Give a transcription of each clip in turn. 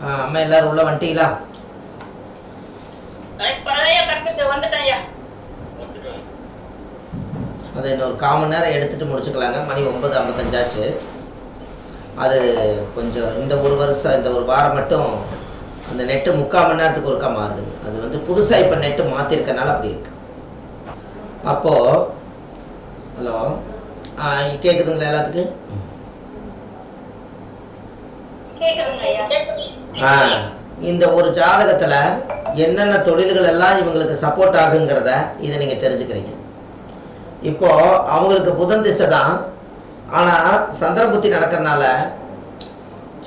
அம்மா எல்லாரும் உள்ள வந்துட்டீங்களா? அது இன்னொரு 1/4 மணி நேரம் எடுத்துகிட்டு முடிச்சுக்கலாங்க. மணி 9:55 ஆச்சு. அது கொஞ்சம் இந்த ஒரு வருஷம் இந்த ஒரு வாரம் மட்டும் அந்த நெட்டு 3/4 மணி நேரத்துக்கு ஒருக்கா மாறுதுங்க. அது வந்து புதுசாக இப்போ நெட்டு மாற்றிருக்கனால அப்படி இருக்கு. அப்போது ஹலோ கேட்குதுங்களா எல்லாத்துக்கும்? இந்த ஒரு ஜாதகத்தில் என்னென்ன தொழில்கள் எல்லாம் இவங்களுக்கு சப்போர்ட் ஆகுங்கிறத இதை நீங்கள் தெரிஞ்சுக்கிறீங்க. இப்போது அவங்களுக்கு புதன் திசை தான், ஆனால் சந்திர புத்தி நடக்கிறனால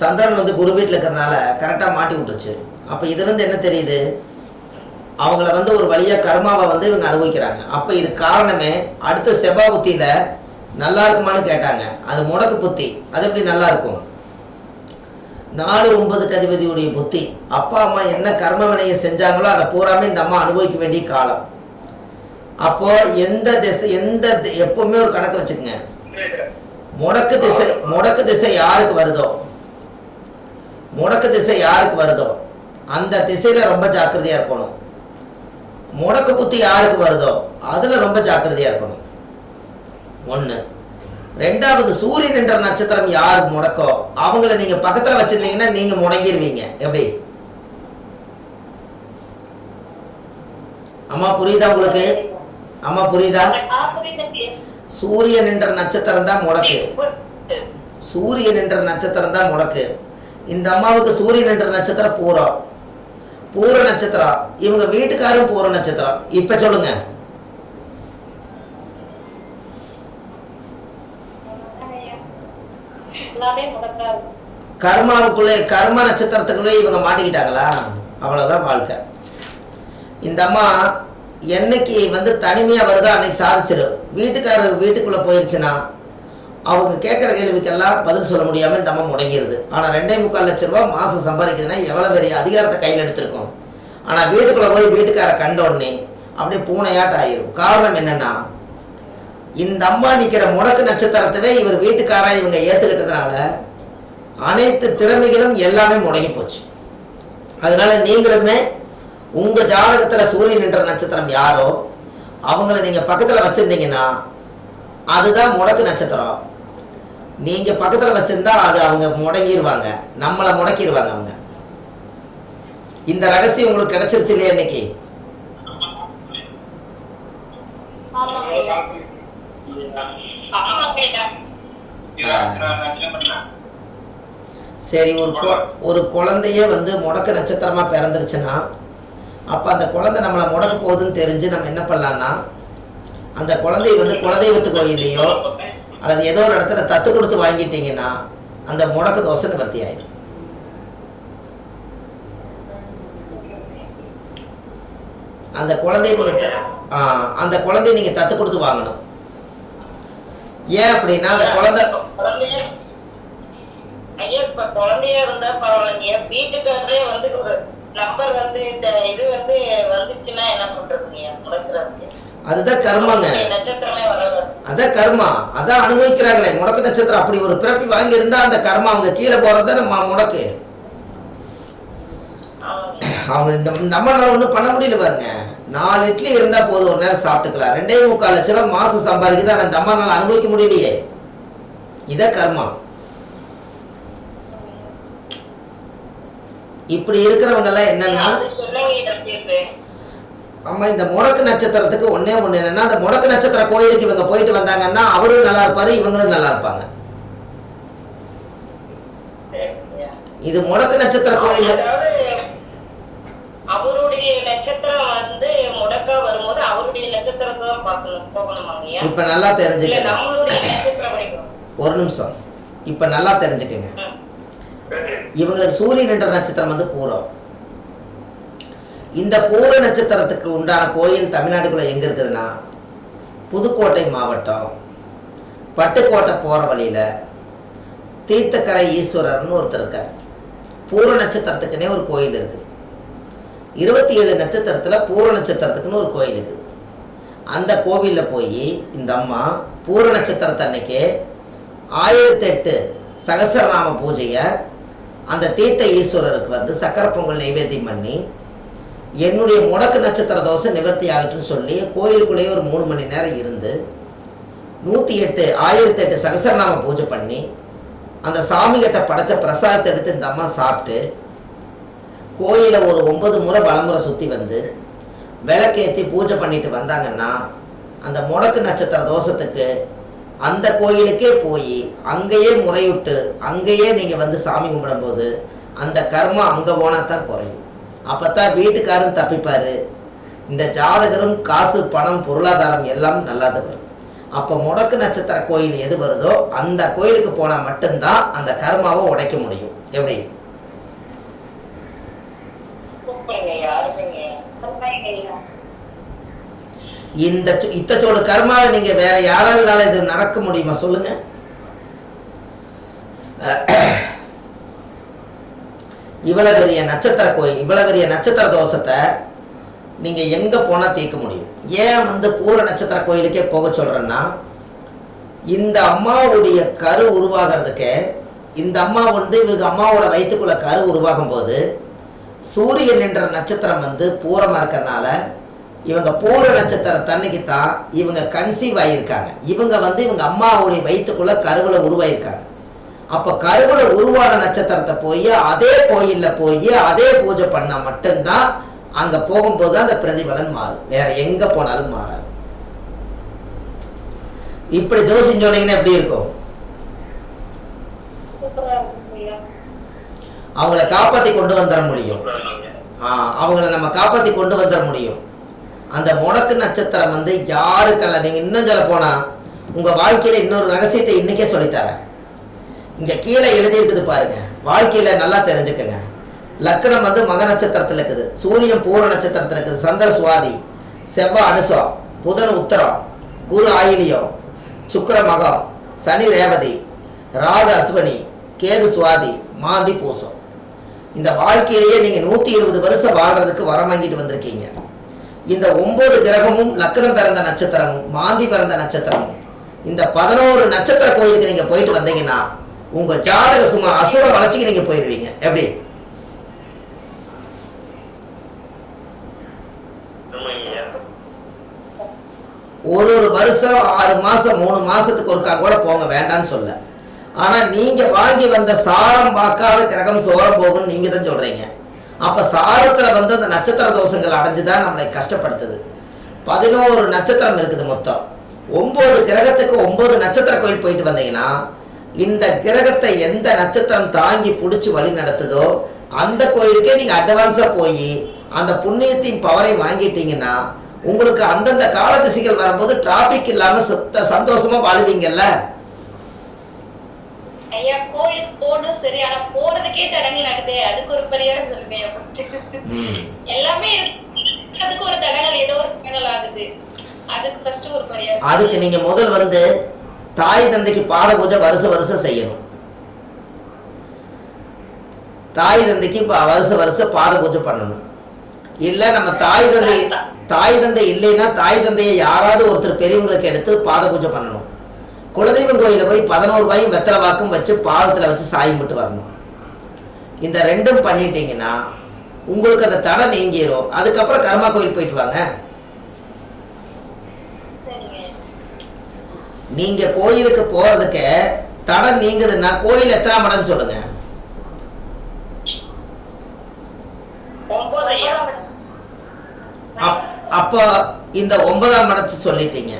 சந்திரன் வந்து குரு வீட்டில் இருக்கிறனால கரெக்டாக மாட்டி விட்டுருச்சு. அப்போ இதுலேருந்து என்ன தெரியுது, அவங்கள வந்து ஒரு வழியாக கர்மாவை வந்து இவங்க அனுபவிக்கிறாங்க. அப்போ இது காரணமே அடுத்த செவ்வாய் புத்தியில் நல்லா இருக்குமான்னு கேட்டாங்க. அது முடக்கு புத்தி, அது எப்படி நல்லா இருக்கும்? 4-9 அதிபதியுடைய புத்தி. அப்பா அம்மா என்ன கர்ம வினையை செஞ்சாங்களோ அதை பூராமே இந்த அம்மா அனுபவிக்க வேண்டிய காலம். அப்போது எப்பவுமே ஒரு கணக்கு வச்சுக்கோங்க. முடக்கு திசை யாருக்கு வருதோ அந்த திசையில் ரொம்ப ஜாக்கிரதையாக இருக்கணும். முடக்கு புத்தி யாருக்கு வருதோ அதில் ரொம்ப ஜாக்கிரதையாக இருக்கணும். 1. 2வது, சூரியன் என்ற நட்சத்திரம் யார் முடக்கோ அவங்கள நீங்கள் பக்கத்தில் வச்சுருந்தீங்கன்னா நீங்கள் முடங்கிடுவீங்க. எப்படி அம்மா புரியுதா உங்களுக்கு? அம்மா புரியுதா? சூரியன் என்ற நட்சத்திரம் தான் முடக்கு. இந்த அம்மாவுக்கு சூரியன் என்ற நட்சத்திரம் பூர நட்சத்திரம். இவங்க வீட்டுக்காரும் பூர நட்சத்திரம். இப்ப சொல்லுங்க, கர்மாவுக்குள்ளே கர்ம நட்சத்திரத்துக்குள்ளே இவங்க மாட்டிக்கிட்டாங்களா? அவ்வளவுதான் வாழ்க்கை. இந்த அம்மா என்னைக்கு வந்து தனிமையாக வருதோ அன்னைக்கு சாதிச்சிடும். வீட்டுக்குள்ளே போயிடுச்சுன்னா அவங்க கேட்குற கேள்விக்கெல்லாம் பதில் சொல்ல முடியாமல் இந்த அம்மா முடங்கிடுது. ஆனால் 2.25 லட்ச ரூபா மாதம் சம்பாதிக்குதுன்னா எவ்வளோ பெரிய அதிகாரத்தை கையில் எடுத்திருக்கோம். ஆனால் வீட்டுக்குள்ளே போய் வீட்டுக்காரை கண்டோடனே அப்படியே பூனையாட்டம் ஆயிரும். காரணம் என்னென்னா, இந்த அம்மா நிற்கிற முடக்கு நட்சத்திரத்தவே இவர் வீட்டுக்காரா இவங்க ஏற்றுக்கிட்டதுனால அனைத்து திறமைகளும் எல்லாமே முடங்கி போச்சு. அதனால நீங்களுமே உங்கள் ஜாதகத்தில் சூரியன் என்ற நட்சத்திரம் யாரோ அவங்கள நீங்கள் பக்கத்தில் வச்சுருந்தீங்கன்னா அதுதான் முடக்கு நட்சத்திரம். நீங்கள் பக்கத்தில் வச்சுருந்தா அது அவங்க முடங்கிடுவாங்க, நம்மளை முடக்கிடுவாங்க அவங்க. இந்த ரகசியம் உங்களுக்கு கிடைச்சிருச்சு இல்லையா இன்னைக்கு? சரி, ஒரு குழந்தையே வந்து முடக்கு நட்சத்திரமாக பிறந்துருச்சுன்னா அப்போ அந்த குழந்தை நம்மளை முடக்க போகுதுன்னு தெரிஞ்சு நம்ம என்ன பண்ணலான்னா, அந்த குழந்தைய வந்து குலதெய்வத்து கோயிலையோ அல்லது ஏதோ ஒரு இடத்துல தத்து கொடுத்து வாங்கிட்டீங்கன்னா அந்த முடக்கு தோசை நிவர்த்தி ஆயிடும். அந்த குழந்தைய நீங்கள் தத்து கொடுத்து வாங்கணும். ஏன் அப்படின்னா அந்த குழந்தையா இருந்தா பரவாயில்லைங்க, வீட்டுக்காரரே வந்து நம்பர் வந்து இந்த இது வந்து வந்துச்சுன்னா என்ன பண்றதுங்க? முடக்குறதுக்கு அதுதான் கர்மாங்க. அதான் கர்மா, அதான் அனுபவிக்கிறாங்களே. முடக்கு நட்சத்திரம் அப்படி ஒரு பிறப்பி வாங்கி இருந்தா அந்த கர்மா அவங்க கீழே போறத நம்ம முடக்கு. அவங்க இந்த நம்மளால ஒன்றும் பண்ண முடியல பாருங்க. 4 இட்லி இருந்தா போதும், ஒரு நேரம் சாப்பிட்டுக்கலாம். 2.25 லட்ச ரூபா மாசம் சம்பாதிக்குது, ஆனால் இந்த அம்மானால அனுபவிக்க முடியலையே. இதான் கர்மா. இப்படி இருக்கிறவங்க எல்லாம் என்னன்னா, அம்மா இந்த முடக்கு நட்சத்திரத்துக்கு ஒண்ணு என்னன்னா, அந்த முடக்கு நட்சத்திர கோயிலுக்கு இவங்க போயிட்டு வந்தாங்கன்னா அவரும் நல்லா இருப்பாரு, இவங்களும் நல்லா இருப்பாங்க. இது முடக்கு நட்சத்திர கோயில். அவருடைய நட்சத்திரம் வந்து முடக்கா வரும்போது அவருடைய நட்சத்திரத்தை தான் பார்க்கணும். இப்ப நல்லா தெரிஞ்சுக்கங்க. ஒரு நிமிஷம், இப்ப நல்லா தெரிஞ்சுக்கங்க. இவங்களுக்கு சூரியன் என்ற நட்சத்திரம் வந்து பூரம். இந்த பூர நட்சத்திரத்துக்கு உண்டான கோயில் தமிழ்நாட்டுக்குள்ள எங்க இருக்குதுன்னா, புதுக்கோட்டை மாவட்டம் பட்டுக்கோட்டை போற வழியில தீர்த்தக்கரை ஈஸ்வரர்னு ஒருத்தர் இருக்கார். பூர நட்சத்திரத்துக்குன்னே ஒரு கோயில் இருக்குது. 27 நட்சத்திரத்துல பூர நட்சத்திரத்துக்குன்னு ஒரு கோயில் இருக்குது. அந்த கோவிலில் போய் இந்த அம்மா பூர நட்சத்திரத்தை அன்னைக்கு 1008 சகஸ்ரநாம பூஜையை அந்த தீர்த்த ஈஸ்வரருக்கு வந்து சக்கரை பொங்கல் நைவேத்தியம் பண்ணி என்னுடைய முடக்கு நட்சத்திர தோசை நிவர்த்தி ஆகட்டும்னு சொல்லி கோயிலுக்குள்ளேயே ஒரு 3 மணி நேரம் இருந்து 1008 சகசரநாம பூஜை பண்ணி அந்த சாமிகிட்ட படைச்ச பிரசாதத்தை எடுத்து இந்த அம்மா சாப்பிட்டு கோயிலை ஒரு 9 முறை பலமுறை சுற்றி வந்து விளக்கேற்றி பூஜை பண்ணிட்டு வந்தாங்கன்னா அந்த முடக்கு நட்சத்திர தோஷத்துக்கு அந்த கோயிலுக்கே போய் அங்கேயே முறையிட்டு அங்கேயே நீங்கள் வந்து சாமி கும்பிடும்போது அந்த கர்மம் அங்கே போனால் தான் குறையும். அப்போ தான் வீட்டுக்காரரும் தப்பிப்பார், இந்த ஜாதகரும் காசு பணம் பொருளாதாரம் எல்லாம் நல்லாத வரும். அப்போ முடக்கு நட்சத்திர கோயில் எது வருதோ அந்த கோயிலுக்கு போனால் மட்டும்தான் அந்த கர்மாவை உடைக்க முடியும். எப்படி? இந்த இத்தச்சோடு கர்மாவை நீங்க வேற யாரால இது நடக்க முடியுமா சொல்லுங்க? இவ்வளவு பெரிய நட்சத்திர கோயில், இவ்வளவு பெரிய நட்சத்திர தோஷத்தை நீங்க எங்க போனா தீர்க்க முடியும்? ஏன் வந்து பூர நட்சத்திர கோயிலுக்கே போக சொல்றேன்னா, இந்த அம்மாவுடைய கரு உருவாகிறதுக்கு இந்த அம்மா வந்து இவங்க அம்மாவோட வயிற்றுக்குள்ள கரு உருவாகும் போது சூரியன் என்ற நட்சத்திரம் வந்து பூரமா இருக்கிறதுனால இவங்க பூர நட்சத்திர தன்னைக்கு தான் இவங்க கன்சீவ் ஆகியிருக்காங்க. இவங்க வந்து இவங்க அம்மாவுடைய வயிற்றுக்குள்ள கருவில் உருவாயிருக்காங்க. அப்போ கருவில் உருவான நட்சத்திரத்தை போய் அதே கோயிலில் போய் அதே பூஜை பண்ணால் மட்டும்தான் அங்கே போகும்போது அந்த பிரதிபலன் மாறும், வேற எங்கே போனாலும் மாறாது. இப்படி ஜோசியம் சொன்னீங்கன்னா எப்படி இருக்கும்? அவங்கள காப்பாற்றி கொண்டு வந்துட முடியும். அவங்கள நம்ம காப்பாற்றி கொண்டு வந்துட முடியும். அந்த முடக்கு நட்சத்திரம் வந்து யாருக்கெல்லாம் நீங்கள் இன்னும் சொல்ல போனால் உங்கள் வாழ்க்கையில் இன்னொரு ரகசியத்தை இன்றைக்கே சொல்லித்தரேன். இங்கே கீழே எழுதியிருக்குது பாருங்க, வாழ்க்கையில் நல்லா தெரிஞ்சுக்கங்க. லக்னம் வந்து மக நட்சத்திரத்தில் இருக்குது, சூரியன் பூர நட்சத்திரத்தில் இருக்குது, சந்திர சுவாதி, செவ்வாய் அனுசம், புதன் உத்தரம், குரு ஆயிலியம், சுக்கிர மகம், சனி ரேவதி, ராகு அஸ்வினி, கேது சுவாதி, மாந்தி பூசம். இந்த வாழ்க்கையிலேயே நீங்கள் 120 வருஷம் வாழ்றதுக்கு வரம் வாங்கிட்டு வந்திருக்கீங்க. இந்த 9 கிரகமும் லக்னம் பிறந்த நட்சத்திரமும் மாந்தி பிறந்த நட்சத்திரமும் இந்த 11 நட்சத்திர கோயிலுக்கு நீங்க போயிட்டு வந்தீங்கன்னா உங்க ஜாதக சும்மா அசுர வளர்ச்சிக்கு நீங்க போயிருவீங்க. எப்படி? ஒரு வருஷம் 6 மாசம் 3 மாசத்துக்கு ஒருக்கா கூட போங்க, வேண்டான்னு சொல்ல. ஆனா நீங்க வாங்கி வந்த சாரம் பார்க்காத கிரகம் சோரம் போகும்னு நீங்க தான் சொல்றீங்க. அப்ப சாரத்துல வந்து அந்த நட்சத்திர தோஷங்கள் அடைஞ்சுதான் நம்மளை கஷ்டப்படுத்துது. 11 நட்சத்திரம் இருக்குது மொத்தம். 9 கிரகத்துக்கு 9 நட்சத்திர கோயில் போயிட்டு வந்தீங்கன்னா இந்த கிரகத்தை எந்த நட்சத்திரம் தாங்கி பிடிச்சி வழி நடத்துதோ அந்த கோயிலுக்கே நீங்க அட்வான்ஸா போய் அந்த புண்ணியத்தின் பவரை வாங்கிட்டீங்கன்னா உங்களுக்கு அந்தந்த கால திசைகள் வரும்போது டிராபிக் இல்லாம சந்தோஷமா வாழுவீங்கல்ல. ஐயா கோயிலுக்கு போகணும் சரி, ஆனா போறதுக்கே தடங்கள் ஆகுது, அதுக்கு ஒரு பரிகாரம் சொல்லுங்க. எல்லாமே அதுக்கு ஒரு தடங்கள், ஏதோ ஒரு தடங்கள் ஆகுது, அதுக்கு ஃபர்ஸ்ட் ஒரு பரிகாரம். அதுக்கு நீங்க முதல் வந்து தாய் தந்தைக்கு பாத பூஜை வருஷம் செய்யணும். தாய் தந்தைக்கு வருஷம் பாத பூஜை பண்ணணும். இல்ல நம்ம தாய் தந்தை இல்லைன்னா தாய் தந்தையை யாராவது ஒருத்தர் பெரியவங்களுக்கு எடுத்து பாத பூஜை பண்ணணும். குலதெய்வம் கோயில போய் 11 ரூபாயும் வெத்தலை வாக்கும் வச்சு பாதத்தில் வச்சு சாயம் போட்டு வரணும். இந்த ரெண்டும் பண்ணிட்டீங்கன்னா உங்களுக்கு அந்த தடை நீங்கிரும். அதுக்கப்புறம் கர்மா கோயில் போயிட்டு வாங்க. நீங்க கோயிலுக்கு போறதுக்கு தடை நீங்குதுன்னா கோயில் எத்தனை மடம்னு சொல்லுங்க. அப்போ இந்த 9ஆம் மடத்தை சொல்லிட்டீங்க.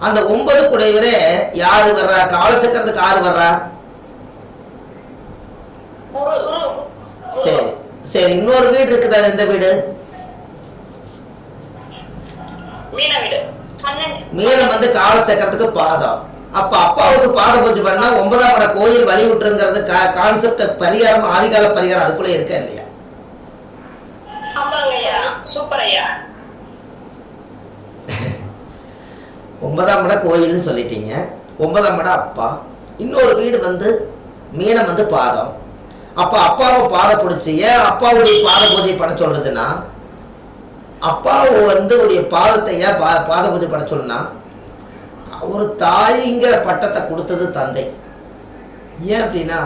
அந்த 9 குடைவரே யாரு வர்றா? காலச்சக்கரத்துக்கு யாரு வர்றா? சரி சரி, இன்னொரு வீடு இருக்குது, அது எந்த வீடு? மீனம் வந்து காலச்சக்கரத்துக்கு பாதம். அப்ப அப்பாவுக்கு பாத பூஜை பண்ணா 9ஆம் மட கோயில் வழி விட்டுருங்கிறது கான்செப்ட் பரிகாரம், ஆதிகால பரிகாரம் அதுக்குள்ள இருக்கா இல்லையா? சூப்பர் ஐயா. 9ஆம் மட கோயில்னு சொல்லிட்டீங்க. 9ஆம் மட அப்பா. இன்னொரு வீடு வந்து மீனம் வந்து பாதம். அப்போ அப்பாவை பாதை பிடிச்சி ஏன் அப்பாவுடைய பாத பூஜை பண்ண சொல்றதுன்னா, அப்பாவை வந்து உடைய பாதத்தை ஏன் பாத பூஜை பண்ண சொல்லுன்னா, ஒரு தாய்ங்கிற பட்டத்தை கொடுத்தது தந்தை. ஏன் அப்படின்னா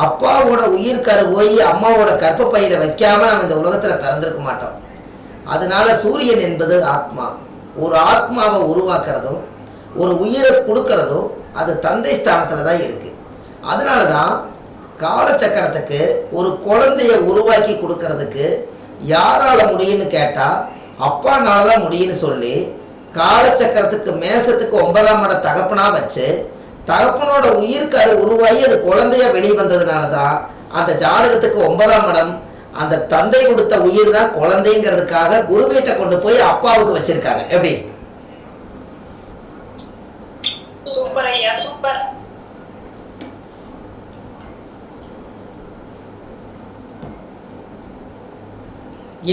அப்பாவோட உயிர்கரு போய் அம்மாவோட கற்பப்பையில வைக்காம நம்ம இந்த உலகத்துல பிறந்திருக்க மாட்டோம். அதனால சூரியன் என்பது ஆத்மா. ஒரு ஆத்மாவை உருவாக்குறதும் ஒரு உயிரை கொடுக்கறதும் அது தந்தை ஸ்தானத்துல தான் இருக்கு. அதனால தான் காலச்சக்கரத்துக்கு ஒரு குழந்தைய உருவாக்கி கொடுக்கறதுக்கு யாரால முடியும்னு கேட்டா அப்பானால தான் முடியும்னு சொல்லி காலச்சக்கரத்துக்கு மேசத்துக்கு 9ஆம் இட தகப்பனா வச்சு தகப்பனோட உயிர்கரு உருவாகி அது குழந்தைய வெளியே வந்ததுனால தான் அந்த ஜாதகத்துக்கு 9ஆம் இடம் அந்த தந்தை கொடுத்த உயிர் தான் குழந்தைங்கிறதுக்காக குரு வீட்டை கொண்டு போய் அப்பாவுக்கு வச்சிருக்காங்க. எப்படி? சூப்பர் ஐயா, சூப்பர்.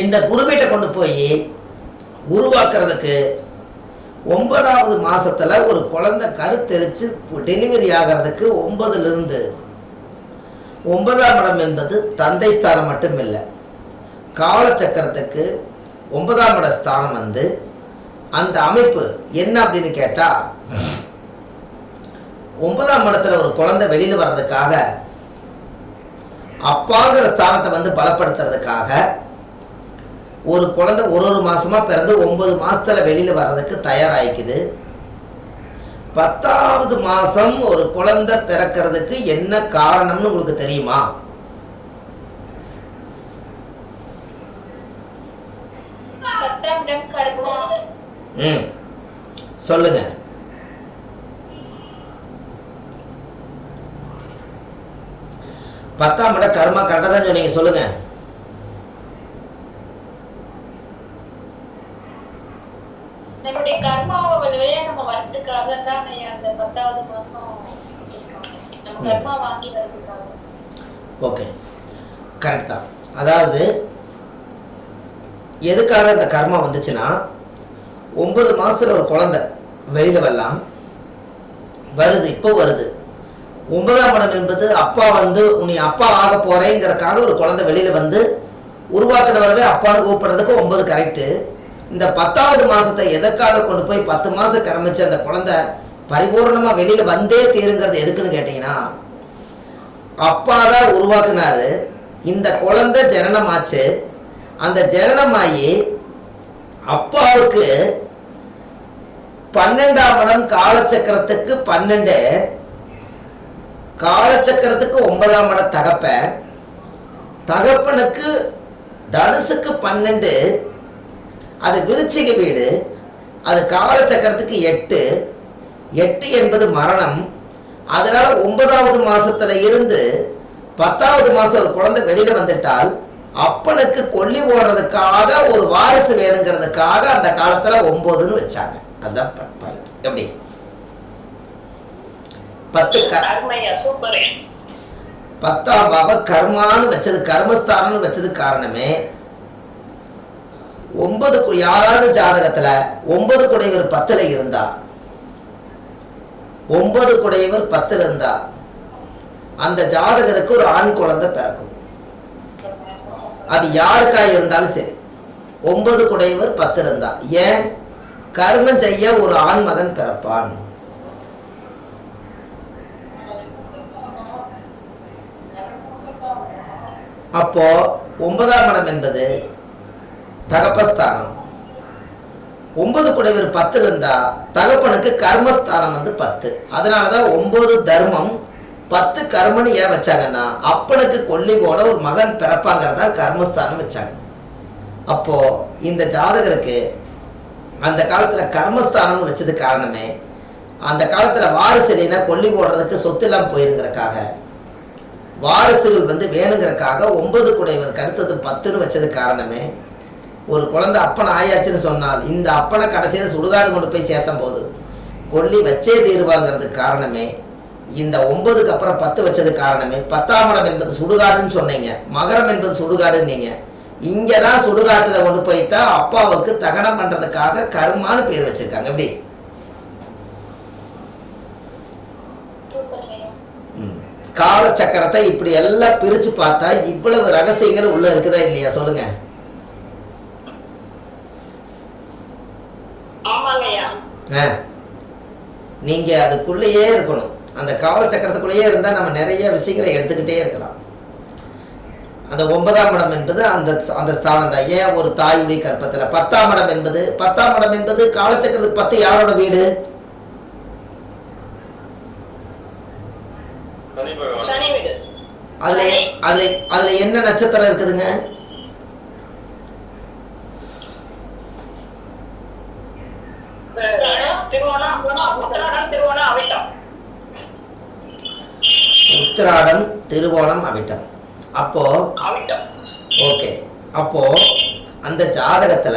இந்த குரு வீட்டை கொண்டு போய் உருவாக்குறதுக்கு 9வது மாசத்துல ஒரு குழந்தை கருத்தெரிச்சு டெலிவரி ஆகிறதுக்கு 9லிருந்து 9ஆம் இடம் என்பது தந்தை ஸ்தானம் மட்டும் இல்லை. காலச்சக்கரத்துக்கு 9ஆம் இட ஸ்தானம் வந்து அந்த அமைப்பு என்ன அப்படின்னு கேட்டா 9ஆம் இடத்துல ஒரு குழந்தை வெளியில வர்றதுக்காக அப்பாங்கிற ஸ்தானத்தை வந்து பலப்படுத்துறதுக்காக ஒரு குழந்தை ஒரு மாசமா பிறந்து 9 மாசத்துல வெளியில வர்றதுக்கு தயாராகிக்குது. 10வது மாசம் ஒரு குழந்தை பிறக்கிறதுக்கு என்ன காரணம்னு உங்களுக்கு தெரியுமா? சொல்லுங்க. பத்தாம் இடம் கர்மா. கரெக்டா தான் சொன்னீங்க. சொல்லுங்க. நம்மளுடைய கர்மாவை வழியா நம்ம வரதுக்காக தான் அந்த 10வது மாசம் நம்ம கர்மா வாங்கி வரதுக்காக. ஓகே, கரெக்ட் தான். அதாவது எதுக்காக இந்த கர்மா வந்துச்சுன்னா 9 மாசத்துல ஒரு குழந்தை வெளியில வரலாம் வருது. இப்போ வருது 9ஆம் இடம் என்பது அப்பா வந்து நீ அப்பா ஆக போறேங்கிறதுக்காக ஒரு குழந்தை வெளியில வந்து உருவாக்கினவரவே அப்பான்னு கூப்பிடுறதுக்கு 9 கரெக்டு. இந்த 10வது மாசத்தை எதற்காக கொண்டு போய் 10 மாசம் கரமிச்சு அந்த குழந்தை பரிபூர்ணமா வெளியில வந்தே தீருங்கிறது எதுக்குன்னு கேட்டீங்கன்னா அப்பா தான் உருவாக்குனாரு. இந்த குழந்தை ஜனனமாச்சு. அந்த ஜனனமாயி அப்பாவுக்கு 12ஆம் இடம் காலச்சக்கரத்துக்கு 12, காலச்சக்கரத்துக்கு 9ஆம் இடம் தகப்பன், தகப்பனுக்கு தனுசுக்கு 12, அது விருச்சிக வீடு, அது காலச்சக்கரத்துக்கு 8, 8 என்பது மரணம். அதனால 9வது மாசத்துல இருந்து 10வது மாசம் ஒரு குழந்தை வெளியில வந்துட்டால் அப்பனுக்கு கொல்லி போடுறதுக்காக ஒரு வாரிசு வேணுங்கிறதுக்காக அந்த காலத்துல 9ன்னு வச்சாங்க. அதுதான் பாயிண்ட். எப்படி 10ஆம் பாவ கர்மான்னு வச்சது, கர்மஸ்தானம்னு வச்சது காரணமே 9 யாராவது ஜாதகத்துல 9 குடைவர் 10ல இருந்தா 9 குடைவர் 10ல இருந்தா அந்த ஜாதகருக்கு ஒரு ஆண் குழந்தை பிறக்கும். அது யாருக்கா இருந்தாலும் சரி. 9 குடைவர் 10ல இருந்தா ஏன் கர்மம் செய்ய ஒரு ஆண் மகன் பிறப்பான். அப்போ 9ஆம் இடம் என்பது தகப்பஸ்தானம். 9 குடைவர் 10ல இருந்தா தகப்பனுக்கு கர்மஸ்தானம் வந்து 10. அதனாலதான் 9 தர்மம் 10 கர்மன்னு ஏன் வச்சாங்கன்னா அப்பனுக்கு கொல்லி போட ஒரு மகன் பிறப்பாங்கிறதா கர்மஸ்தானம் வச்சாங்க. அப்போ இந்த ஜாதகருக்கு அந்த காலத்துல கர்மஸ்தானம்னு வச்சது காரணமே அந்த காலத்துல வாரிசு இல்லைன்னா கொல்லி போடுறதுக்கு சொத்து எல்லாம் போயிருங்கிறக்காக வாரிசுகள் வந்து வேணுங்கிறக்காக 9 குடைவருக்கு அடுத்தது 10ன்னு வச்சது காரணமே ஒரு குழந்தை அப்பன் ஆயாச்சுன்னு சொன்னால் இந்த அப்பனை கடைசியில சுடுகாடு கொண்டு போய் சேர்த்தும் போது கொல்லி வச்சே தீர்வாங்கிறதுக்கு காரணமே இந்த 9க்கு அப்புறம் 10 வச்சது காரணமே. 10ஆம் இடம் என்பது சுடுகாடுன்னு சொன்னீங்க, மகரம் என்பது சுடுகாடுன்னீங்க. இங்கதான் சுடுகாட்டுல கொண்டு போய்தான் அப்பாவுக்கு தகனம் பண்றதுக்காக கர்மான்னு பேர் வச்சிருக்காங்க. எப்படி காலச்சக்கரத்தை இப்படி எல்லாம் பிரிச்சு பார்த்தா இவ்வளவு ரகசியங்கள் உள்ள இருக்குதா இல்லையா? சொல்லுங்க. நீங்க அதுக்குள்ளேயே இருக்கணும். அந்த காலச்சக்கரத்துக்குள்ளேயே இருந்தால் நம்ம நிறைய விஷயங்களை எடுத்துக்கிட்டே இருக்கலாம். அந்த 9ஆம் இடம் என்பது அந்த அந்த ஸ்தானம் தான். ஏன் ஒரு தாயுடைய கற்பத்தில் 10ஆம் இடம் என்பது காலச்சக்கரத்துக்கு 10 யாரோட வீடு? சனி வீடு. அதுல அதுல அதுல என்ன நட்சத்திரம் இருக்குதுங்க? உத்திராடம், திருவோணம், அவிட்டம். அப்போ ஓகே, அப்போ அந்த ஜாதகத்துல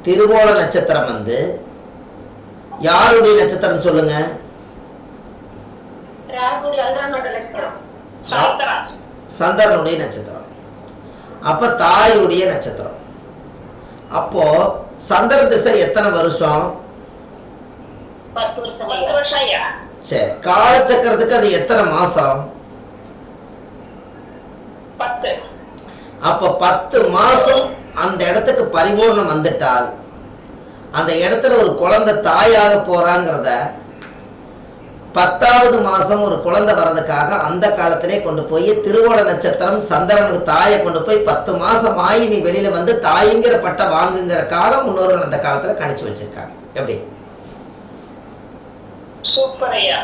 திருவோண நட்சத்திரம் வந்து யாருடைய நட்சத்திரம் சொல்லுங்க? சந்திரனுடைய நட்சத்திரம். அப்ப தாயுடைய நட்சத்திரம். அப்போ சந்திர திசை எத்தனை வருஷம்? 10 வருஷம். சரி, காலச்சக்கரத்துக்கு அது எத்தனை மாசம்? 10. அப்ப 10 மாசம் அந்த இடத்துக்கு பரிபூர்ணம் வந்துட்டால் அந்த இடத்துல ஒரு குழந்தை தாயாக போறாங்கிறத 10வது மாசம் ஒரு குழந்தை வர்றதுக்காக அந்த காலத்திலே கொண்டு போய் திருவோண நட்சத்திரம் சந்திரனுக்கு தாயை கொண்டு போய் 10 மாசம் ஆகி நீ வெளியில வந்து தாய்ங்கிற பட்டம் வாங்குங்கிறக்காக முன்னோர்கள் அந்த காலத்துல கணிச்சு வச்சிருக்காங்க. எப்படி? சூப்பர் ஐயா.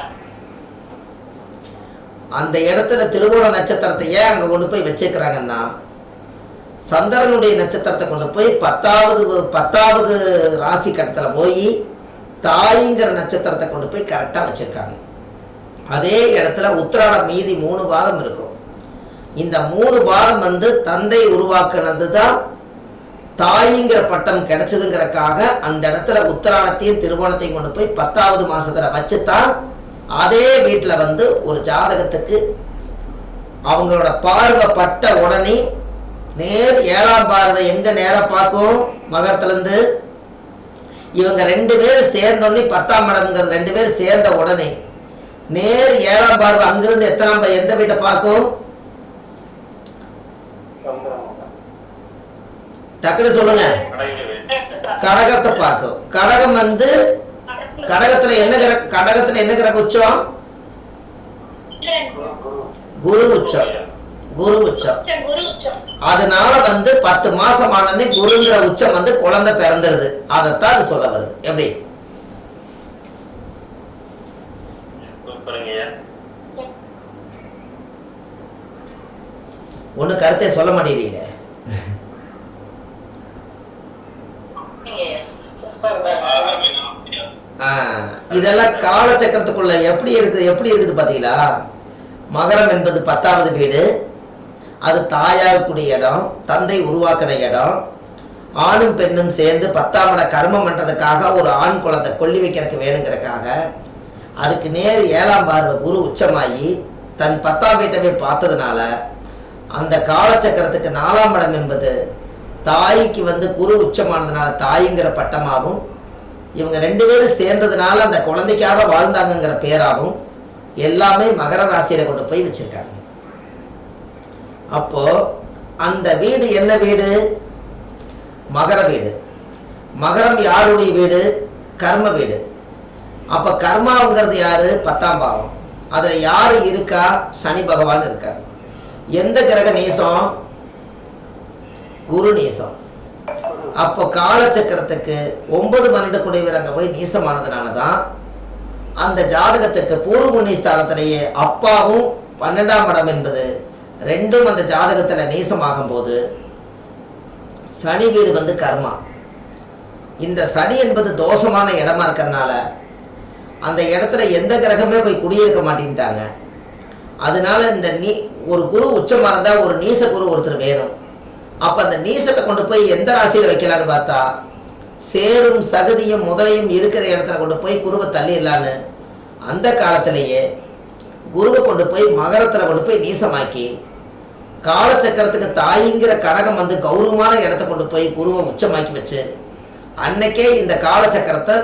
அந்த இடத்துல திருவோண நட்சத்திரத்தை ஏன் அங்க கொண்டு போய் வச்சிருக்கிறாங்கன்னா சந்திரனுடைய நட்சத்திரத்தை கொண்டு போய் 10வது ராசி கட்டத்தில் போய் தாய்ங்கிற நட்சத்திரத்தை கொண்டு போய் கரெக்டாக வச்சிருக்காங்க. அதே இடத்துல உத்திராடம் மீதி 3 வாரம் இருக்கும். இந்த 3 வாரம் வந்து தந்தை உருவாக்குனது தான் தாய்ங்கிற பட்டம் கிடைச்சதுங்கிறக்காக அந்த இடத்துல உத்திராடத்தையும் திருவோணத்தையும் கொண்டு போய் 10வது மாசத்துல வச்சுதான் அதே வீட்டில் வந்து ஒரு ஜாதகத்துக்கு அவங்களோட பார்வை பட்ட உடனே நேர் 7ஆம் பார்வை எங்க நேரம் பார்க்கும்? மகரத்துலேருந்து. இவங்க 2 பேரும் சேர்ந்தோடனே 10ஆம் இடம்ங்கிறது 2 பேரும் சேர்ந்த உடனே நேர் 7ஆம் பார்வை அங்கிருந்து எந்த வீட்டை பார்க்கும்? டக்குனு சொல்லுங்க. கடகத்தை பார்க்கும். கடகம் வந்து கடகத்துல என்ன கிரக உச்சம்? குரு உச்சம். அதனால வந்து 10 மாசம் ஆனே குருங்கிற உச்சம் வந்து குழந்தை பிறந்துருது. அதைத்தான் அது சொல்ல வருது. எப்படி? ஒண்ணு கருத்தை சொல்ல மாட்டேங்கிறீங்க. இதெல்லாம் காலச்சக்கரத்துக்குள்ள எப்படி இருக்குது பாத்தீங்களா? மகரம் என்பது 10வது வீடு. அது தாயாகக்கூடிய இடம், தந்தை உருவாக்கின இடம். ஆணும் பெண்ணும் சேர்ந்து 10ஆம் இட கர்மம் பண்றதுக்காக ஒரு ஆண் குழந்தை கொல்லி வைக்கிறதுக்கு வேணுங்கிறதுக்காக அதுக்கு நேர் 7ஆம் பார்வை குரு உச்சமாகி தன் 10ஆம் வீட்டை பார்த்ததுனால அந்த காலச்சக்கரத்துக்கு 4ஆம் இடம் என்பது தாய்க்கு வந்து குரு உச்சமானதுனால தாய்ங்கிற பட்டமாகவும் இவங்க 2 பேரும் சேர்ந்ததுனால அந்த குழந்தைக்காக வாழ்ந்தாங்கிற பேராகவும் எல்லாமே மகர ராசியில கொண்டு போய் வச்சிருக்காங்க. அப்போ அந்த வீடு என்ன வீடு? மகர வீடு. மகரம் யாருடைய வீடு? கர்ம வீடு. அப்ப கர்மாங்கிறது யாரு? 10ஆம் பாவம். அதுல யாரு இருக்கா? சனி பகவான் இருக்கார். எந்த கிரக நீசம்? குரு நீசம். அப்போ காலச்சக்கரத்துக்கு 9 12 குடைவர் அங்கே போய் நீசமானதுனால தான் அந்த ஜாதகத்துக்கு பூர்வ புண்ணிய ஸ்தானத்திலேயே அப்பாவும் 12ஆம் இடம் என்பது 2ம் அந்த ஜாதகத்தில் நீசமாகும் போது சனி வீடு வந்து கர்மா. இந்த சனி என்பது தோஷமான இடமா இருக்கிறதுனால அந்த இடத்துல எந்த கிரகமே போய் குடியிருக்க மாட்டேன்ட்டாங்க. அதனால இந்த ஒரு குரு உச்சமாக இருந்தால் ஒரு நீச குரு ஒருத்தர் வேணும். அப்போ அந்த நீசத்தை கொண்டு போய் எந்த ராசியில் வைக்கலான்னு பார்த்தா சேரும் சகதியும் முதலையும் இருக்கிற இடத்துல கொண்டு போய் குருவை தள்ளிடலான்னு அந்த காலத்திலேயே குருவை கொண்டு போய் மகரத்தில் கொண்டு போய் நீசமாக்கி காலச்சக்கரத்துக்கு தாய்ங்கிற கடகம் வந்து கௌரவமான இடத்த கொண்டு போய் குருவை உச்சமாக்கி வச்சு அன்னைக்கே இந்த காலச்சக்கரத்தை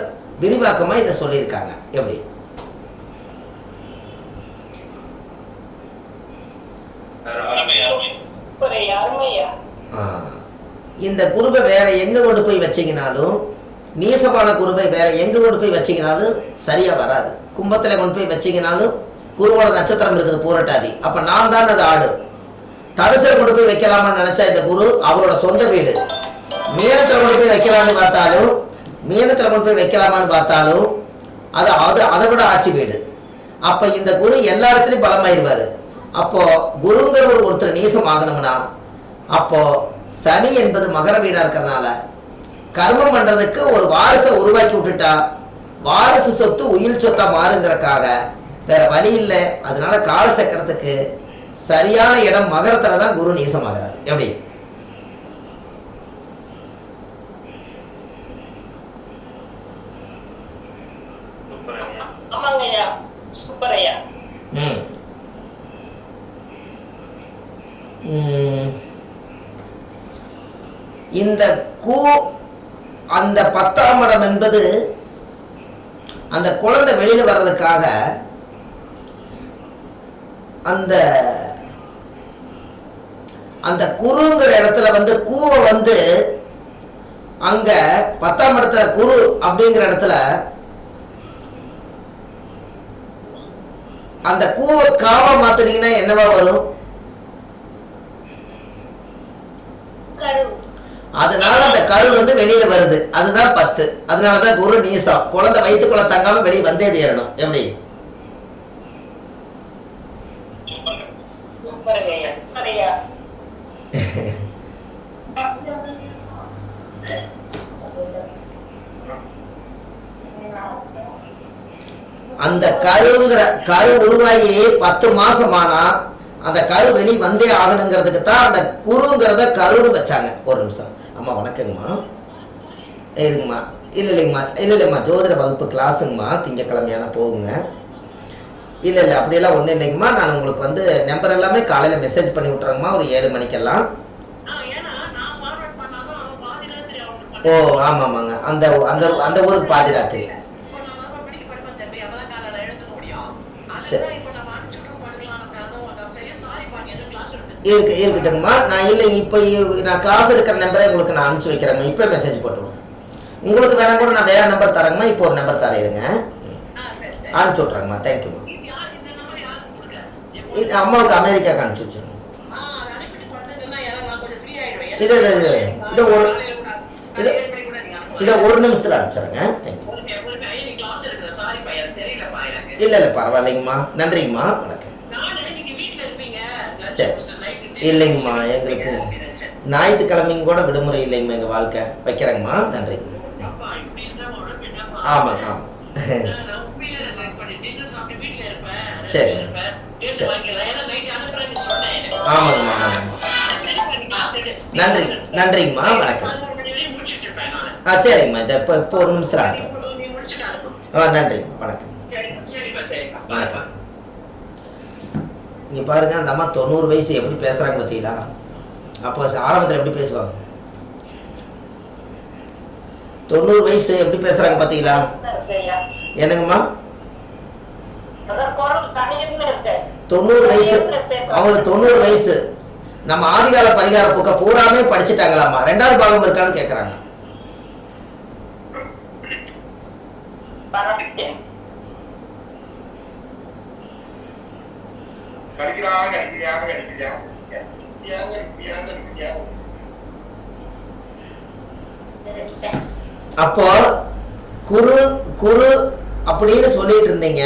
விரிவாக்கமாக இதை சொல்லியிருக்காங்க. எப்படி? இந்த குருவை வேற எங்க கொண்டு போய் வச்சீங்கனாலும் நீசமான குருவை வேற எங்க கொண்டு போய் வச்சீங்கனாலும் சரியா வராது. கும்பத்தில் கொண்டு போய் வச்சிங்கனாலும் குருவோட நட்சத்திரம் இருக்குது பூரட்டாதி, அப்போ நான் தான் அது ஆடு. தனுசில் கொண்டு போய் வைக்கலாமான்னு நினச்சா இந்த குரு அவரோட சொந்த வீடு. மீனத்தில் கொண்டு போய் வைக்கலான்னு பார்த்தாலும் மீனத்தில் கொண்டு போய் வைக்கலாமான்னு பார்த்தாலும் அது அது அதை விட ஆட்சி வீடு. அப்போ இந்த குரு எல்லா இடத்துலையும் பலமாயிருவார். அப்போது குருங்கிற ஒருத்தர் நீசம் ஆகணும்னா அப்போது சனி என்பது மகர வீடாக இருக்கிறனால கர்மம் பண்ணுறதுக்கு ஒரு வாரிசை உருவாக்கி விட்டுட்டா வாரிசு சொத்து உயிர் சொத்தாக மாறுங்கிறக்காக வேற வழி இல்லை. அதனால காலச்சக்கரத்துக்கு சரியான இடம் மகரத்தில் தான் குரு நீசமாகிறார். எப்படி? ஆமாங்கய்யா, சூப்பர் ஐயா. இந்த அந்த 10ஆம் இடம் என்பது அந்த குழந்தை வெளியில வர்றதுக்காக அந்த அந்த குருங்கிற இடத்துல வந்து கூவை வந்து அங்க 10ஆம் இடத்துல குரு அப்படிங்கிற இடத்துல அந்த கூவை காவா மாத்துனீங்கன்னா என்னவா வரும்? அதனால அந்த கரு வந்து வெளியில வருது, அதுதான் 10. அதனாலதான் குரு நீசம். குழந்தை வயிற்றுக்குள்ள தங்காம வெளியே வந்தே தீரணும். எப்படி? அந்த கரு உருவாகி 10 மாசமானா அந்த கரு வெளி வந்தே ஆகணுங்கிறதுக்கு தான் அந்த குருங்கிறத கருன்னு வச்சாங்க. ஒரு நிமிஷம் அம்மா, வணக்கங்கம்மா. இருங்கம்மா. இல்லைம்மா ஜோதிட வகுப்பு கிளாஸுங்கம்மா, திங்கக்கிழமையான போகுங்க. இல்லை அப்படியெல்லாம் ஒன்றும் இல்லைங்கம்மா. நான் உங்களுக்கு வந்து நம்பர் எல்லாமே காலையில் மெசேஜ் பண்ணி விட்றேங்கம்மா, ஒரு 7 மணிக்கெல்லாம். ஓ ஆமாம்மாங்க, அந்த அந்த அந்த ஊருக்கு பாதி ராத்திரி. சரி இருக்கட்டுங்கம்மா. நான் இல்லை இப்போ நான் கிளாஸ் எடுக்கிற நம்பரை உங்களுக்கு நான் அனுப்பிச்சி வைக்கிறேங்கம்மா. இப்போ மெசேஜ் போட்டு விட்றேன். உங்களுக்கு வேணாம் கூட நான் வேற நம்பர் தரேங்கம்மா. இப்போ ஒரு நம்பர் தரேருங்க, அனுப்பிச்சி விட்றேங்கம்மா. தேங்க்யூம்மா. இது அம்மாவுக்கு அமெரிக்காவுக்கு அனுப்பிச்சி வச்சிருங்க. இதை ஒரு நிமிஷத்தில் அனுப்பிச்சிடுங்க. தேங்க்யூ. இல்லை பரவாயில்லைங்கம்மா, நன்றிங்கம்மா, வணக்கம். சரி இல்லைங்கம்மா, எங்களுக்கு ஞாயிற்றுக்கிழமைங்க கூட விடுமுறை இல்லைங்கம்மா, எங்கள் வாழ்க்கை. வைக்கிறேங்கம்மா, நன்றி. ஆமாங்க ஆமாம். சரி ஆமாங்கம்மா ஆமாங்கம்மா. நன்றி நன்றிங்கம்மா, வணக்கம். சரிங்கம்மா, இதை இப்போ ஒரு நிமிஷத்தில் அனுப்புறேன். நன்றிங்கம்மா, வணக்கம். வணக்கம். இங்கே பாருங்க, அந்த அம்மா 90 வயசு எப்படி பேசுகிறாங்க பார்த்தீங்களா? அப்போ ஆரம்பத்தில் எப்படி பேசுவாங்க? 90 வயசு எப்படி பேசுகிறாங்க பார்த்தீங்களா? என்னங்கம்மா? 90 வயசு, அவங்களுக்கு 90 வயசு. நம்ம ஆதிகால பரிகார புக்க பூராமே படிச்சுட்டாங்களாம்மா. 2வது பாகம் இருக்கான்னு கேட்குறாங்க. அப்போ குரு குரு அப்படின்னு சொல்லிட்டு இருந்தீங்க.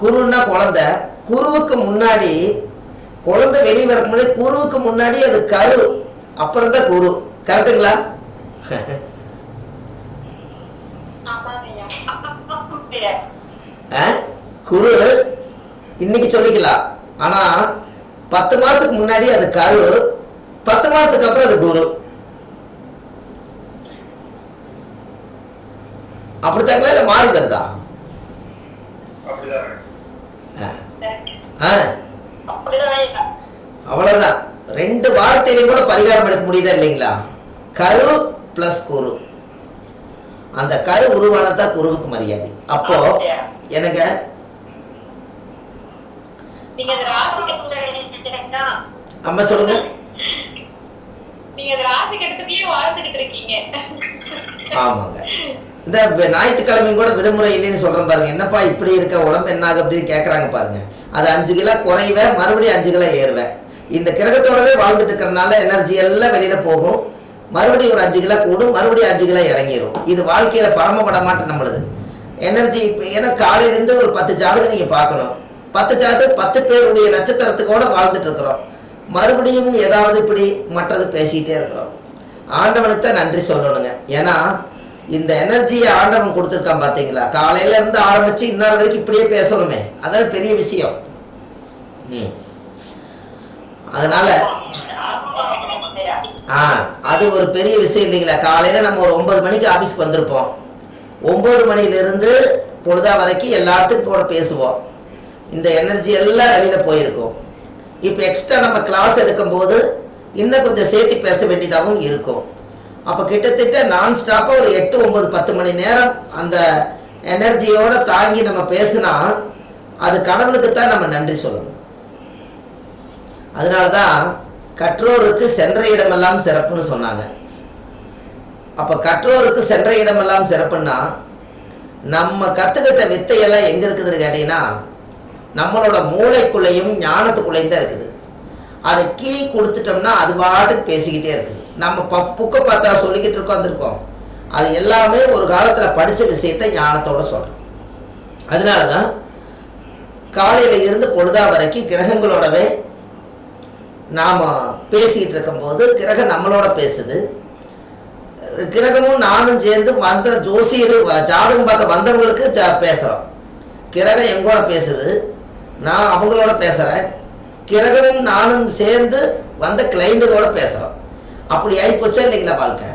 குருன்னா குழந்தை. குருவுக்கு முன்னாடி குழந்தை வெளியே வரக்கு முன்னாடி குருவுக்கு முன்னாடி அது கரு, அப்புறம் தான் குரு. கரெக்டுங்களா? குரு இன்னைக்கு சொல்லிக்கலாம், ஆனா 10 மாசத்துக்கு முன்னாடி அது கரு, 10 மாசத்துக்கு அப்புறம் அது குரு. அப்படித்தாங்களா இல்ல மாறி வருதா? அவ்வளவுதான். 2 வார்த்தையிலையும் கூட பரிகாரம் எடுக்க முடியுதா இல்லைங்களா? கரு பிளஸ் குரு. அந்த கரு உருவானதான் குருவுக்கு மரியாதை. அப்போ எனக்கு அம்மா சொல்லுங்க. நீங்க ராசி கட்டத்துக்குள்ளே வாழ்ந்துகிட்டு இருக்கீங்க. ஆமாங்க. இந்த ஞாயிற்றுக்கிழமையும் கூட விடுமுறை இல்லைன்னு சொல்கிறேன் பாருங்க. என்னப்பா இப்படி இருக்க, உடம்பு என்னாக அப்படின்னு கேட்குறாங்க பாருங்க. அது 5 கிலோ குறைவேன், மறுபடியும் 5 கிலோ ஏறுவேன். இந்த கிரகத்தோடவே வாழ்ந்துட்டு இருக்கிறனால எனர்ஜி எல்லாம் வெளியில் போகும். மறுபடியும் ஒரு 5 கிலோ கூடும், மறுபடியும் 5 கிலோ இறங்கிடும். இது வாழ்க்கையில் பரமப்பட மாட்டேன் நம்மளுது எனர்ஜி. இப்போ ஏன்னா காலையிலேருந்து ஒரு 10 ஜாதகம் நீங்கள் பார்க்கணும். 10 ஜாதகம் 10 பேருடைய நட்சத்திரத்துக்கூட வாழ்ந்துட்டு இருக்கிறோம். மறுபடியும் ஏதாவது இப்படி மற்றது பேசிக்கிட்டே இருக்கிறோம். ஆண்டவனுக்கு தான் நன்றி சொல்லணுங்க. ஏன்னா இந்த எனர்ஜியை ஆண்டவன் கொடுத்துருக்கான் பார்த்தீங்களா. காலையில இருந்து ஆரம்பித்து இன்னொரு வரைக்கும் இப்படியே பேசணுமே, அதான் பெரிய விஷயம். அதனால அது ஒரு பெரிய விஷயம் இல்லைங்களா. காலையில் நம்ம ஒரு 9 மணிக்கு ஆஃபீஸ்க்கு வந்திருப்போம். 9 மணிலேருந்து பொழுதா வரைக்கும் எல்லாத்துக்கும் கூட பேசுவோம். இந்த எனர்ஜி எல்லாம் வெளியில் போயிருக்கும். இப்போ எக்ஸ்ட்ரா நம்ம கிளாஸ் எடுக்கும்போது இன்னும் கொஞ்சம் சேர்த்து பேச வேண்டியதாகவும் இருக்கும். அப்போ கிட்டத்தட்ட நான் ஸ்டாப்பாக ஒரு 8, 9, 10 மணி நேரம் அந்த எனர்ஜியோடு தாங்கி நம்ம பேசுனா அது கடவுளுக்கு தான் நம்ம நன்றி சொல்லணும். அதனால தான் கற்றோருக்கு சென்ற இடமெல்லாம் சிறப்புன்னு சொன்னாங்க. அப்போ கற்றோருக்கு சென்ற இடமெல்லாம் சிறப்புன்னா நம்ம கற்றுக்கிட்ட வித்தையெல்லாம் எங்கே இருக்குதுன்னு கேட்டிங்கன்னா நம்மளோட மூளைக்குள்ளேயும் ஞானத்துக்குள்ளேயும் தான் இருக்குது. அதை கீ கொடுத்துட்டோம்னா அது பாட்டுக்கு பேசிக்கிட்டே இருக்குது. நம்ம புக்கை பார்த்தா சொல்லிக்கிட்டு இருக்கோம். அது எல்லாமே ஒரு காலத்தில் படித்த விஷயத்தை ஞானத்தோடு சொல்கிறோம். அதனால தான் காலையில் இருந்து பொழுதா வரைக்கும் கிரகங்களோடவே நாம் பேசிக்கிட்டு இருக்கும்போது கிரகம் நம்மளோட பேசுது. கிரகமும் நானும் சேர்ந்து வந்த ஜோசியர் ஜாதகம் பார்க்க வந்தவங்களுக்கு பேசுகிறோம். கிரகம் எங்கூட பேசுது, நான் அவங்களோட பேசுகிறேன். கிரகமும் நானும் சேர்ந்து வந்த கிளைண்ட்டுகளோட பேசுகிறோம். அப்படி ஆகிப்போச்சா இல்லைங்களா வாழ்க்கை.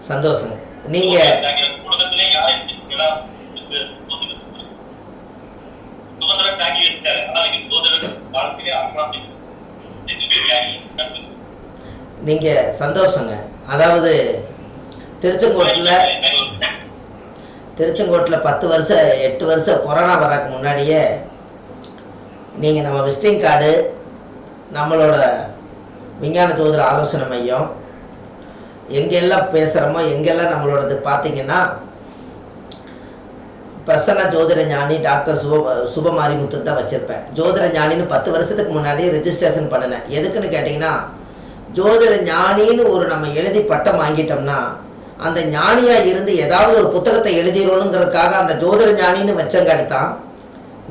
சந்தோஷம். நீங்க நீங்க சந்தோஷங்க. அதாவது திருச்செங்கோட்டில் 10 வருஷம் 8 வருஷம் கொரோனா வர்றதுக்கு முன்னாடியே நீங்கள் நம்ம விசிட்டிங் கார்டு, நம்மளோட விஞ்ஞான ஜோதிட ஆலோசனை மையம் எங்கெல்லாம் பேசுகிறோமோ எங்கெல்லாம் நம்மளோடது பார்த்தீங்கன்னா பிரசன்ன ஜோதிட ஞானி டாக்டர் சுபமாரிமுத்து தான் வச்சுருப்பேன். ஜோதிட ஞானின்னு 10 வருஷத்துக்கு முன்னாடி ரெஜிஸ்ட்ரேஷன் பண்ணினேன். எதுக்குன்னு கேட்டிங்கன்னா ஜோதிட ஞானின்னு ஒரு நம்ம எழுதி பட்டம் வாங்கிட்டோம்னா அந்த ஞானியாக இருந்து ஏதாவது ஒரு புத்தகத்தை எழுதிடணுங்கிறதுக்காக அந்த ஜோதிட ஞானின்னு வச்சங்காட்டி தான்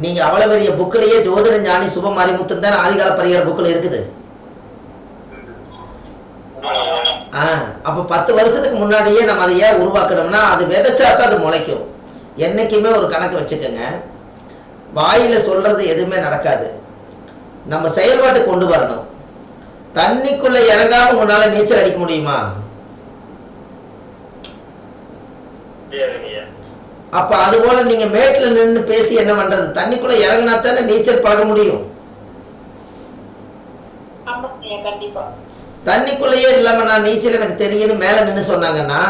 நீங்கள் அவ்வளோ பெரிய புக்கிலேயே ஜோதிட ஞானி சுபமாரிமுத்து தான் ஆதிகால பரிகார புக்கில் இருக்குது. அப்போ 10 வருஷத்துக்கு முன்னாடியே நம்ம அதை ஏன் உருவாக்கணும்னா அது விதைச்சாத்தான் அது முளைக்கும். என்றைக்குமே ஒரு கணக்கு வச்சுக்கோங்க. வாயில் சொல்கிறது எதுவுமே நடக்காது, நம்ம செயல்பாட்டு கொண்டு வரணும். தண்ணிக்குள்ளே இறங்காமல் உங்களால் நீச்சல் அடிக்க முடியுமா? அப்போ அதுபோல் நீங்கள் மேட்டில் நின்று பேசி என்ன பண்ணுறது? தண்ணிக்குள்ளே இறங்கினா தானே நீச்சல் பழக முடியும். தண்ணிக்குள்ளேயே இல்லாமல் நான் நீச்சல் எனக்கு தெரியும்னு மேலே நின்று சொன்னாங்கன்னா